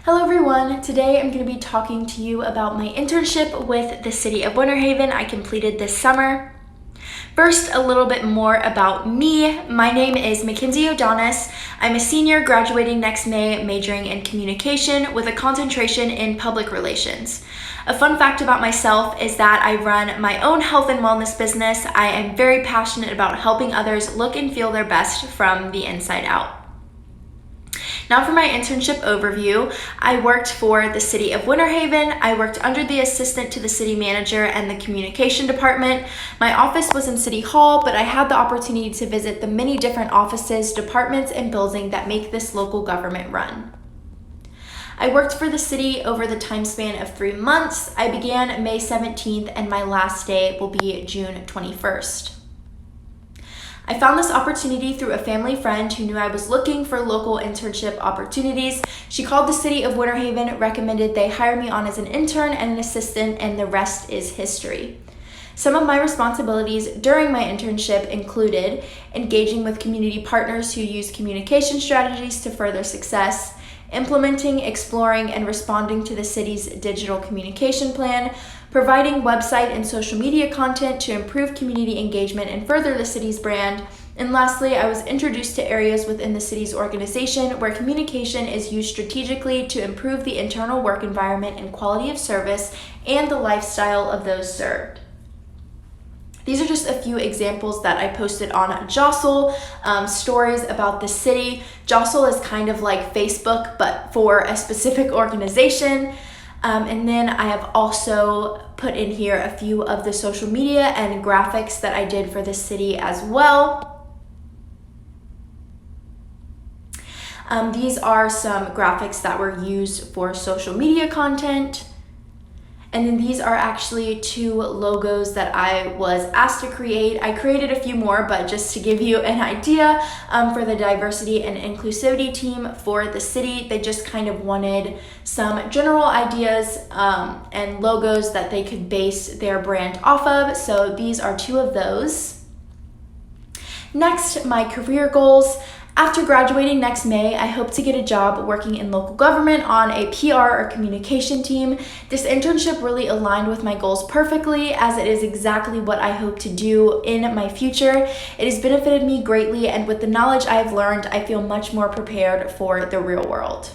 Hello everyone, today I'm going to be talking to you about my internship with the City of Winter Haven I completed this summer. First, a little bit more about me. My name is McKenzie Yodonis. I'm a senior graduating next May, majoring in communication with a concentration in public relations. A fun fact about myself is that I run my own health and wellness business. I am very passionate about helping others look and feel their best from the inside out. Now for my internship overview, I worked for the City of Winter Haven. I worked under the assistant to the city manager and the communication department. My office was in City Hall, but I had the opportunity to visit the many different offices, departments, and buildings that make this local government run. I worked for the city over the time span of 3 months. I began May 17th and my last day will be June 21st. I found this opportunity through a family friend who knew I was looking for local internship opportunities. She called the City of Winter Haven, recommended they hire me on as an intern and an assistant, and the rest is history. Some of my responsibilities during my internship included engaging with community partners who use communication strategies to further success, implementing, exploring, and responding to the city's digital communication plan, providing website and social media content to improve community engagement and further the city's brand. And lastly, I was introduced to areas within the city's organization where communication is used strategically to improve the internal work environment and quality of service and the lifestyle of those served. These are just a few examples that I posted on Jostle, stories about the city. Jostle is kind of like Facebook, but for a specific organization. And then I have also put in here a few of the social media and graphics that I did for the city as well. These are some graphics that were used for social media content. And then these are actually 2 logos that I was asked to create. I created a few more, but just to give you an idea, for the diversity and inclusivity team for the city, they just kind of wanted some general ideas and logos that they could base their brand off of. So these are 2 of those. Next, my career goals. After graduating next May, I hope to get a job working in local government on a PR or communication team. This internship really aligned with my goals perfectly, as it is exactly what I hope to do in my future. It has benefited me greatly, and with the knowledge I have learned, I feel much more prepared for the real world.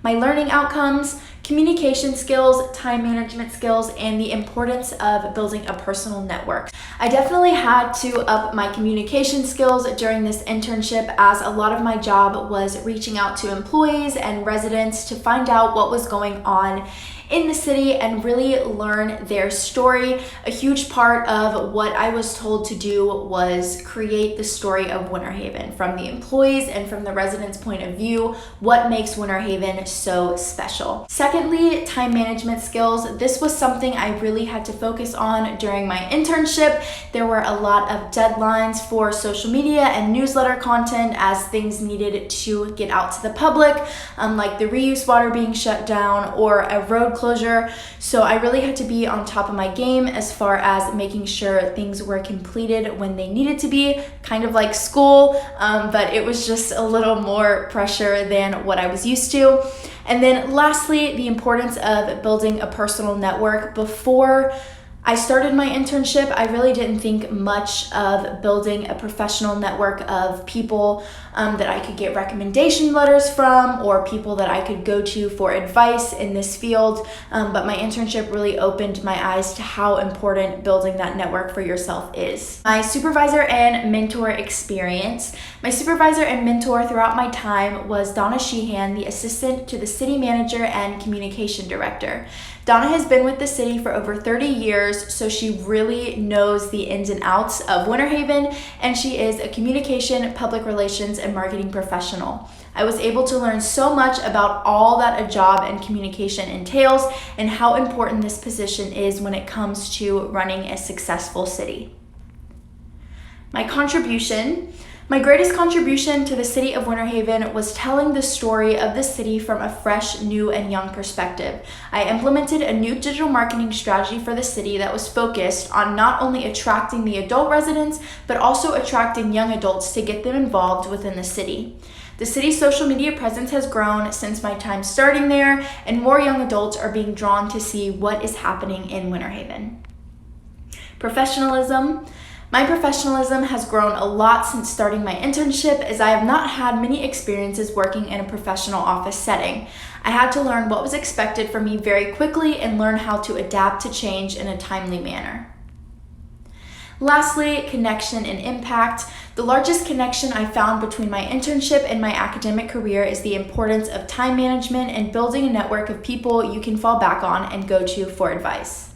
My learning outcomes: communication skills, time management skills, and the importance of building a personal network. I definitely had to up my communication skills during this internship, as a lot of my job was reaching out to employees and residents to find out what was going on in the city and really learn their story. A huge part of what I was told to do was create the story of Winter Haven from the employees and from the residents' point of view. What makes Winter Haven so special? Secondly, time management skills. This was something I really had to focus on during my internship. There were a lot of deadlines for social media and newsletter content as things needed to get out to the public, like the reuse water being shut down or a road closure. So I really had to be on top of my game as far as making sure things were completed when they needed to be, kind of like school, but it was just a little more pressure than what I was used to. And then lastly, the importance of building a personal network. Before I started my internship, I really didn't think much of building a professional network of people that I could get recommendation letters from, or people that I could go to for advice in this field. But my internship really opened my eyes to how important building that network for yourself is. My supervisor and mentor experience. My supervisor and mentor throughout my time was Donna Sheehan, the assistant to the city manager and communication director. Donna has been with the city for over 30 years, so she really knows the ins and outs of Winter Haven, and she is a communication, public relations, and marketing professional. I was able to learn so much about all that a job and communication entails and how important this position is when it comes to running a successful city. My contribution. My greatest contribution to the City of Winter Haven was telling the story of the city from a fresh, new, and young perspective. I implemented a new digital marketing strategy for the city that was focused on not only attracting the adult residents, but also attracting young adults to get them involved within the city. The city's social media presence has grown since my time starting there, and more young adults are being drawn to see what is happening in Winter Haven. Professionalism. My professionalism has grown a lot since starting my internship, as I have not had many experiences working in a professional office setting. I had to learn what was expected from me very quickly and learn how to adapt to change in a timely manner. Lastly, connection and impact. The largest connection I found between my internship and my academic career is the importance of time management and building a network of people you can fall back on and go to for advice.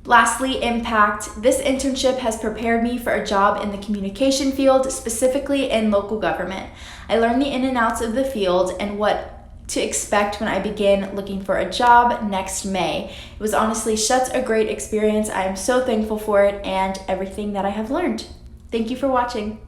Lastly, impact. This internship has prepared me for a job in the communication field, specifically in local government. I learned the in and outs of the field and what to expect when I begin looking for a job next May. It was honestly such a great experience. I am so thankful for it and everything that I have learned. Thank you for watching.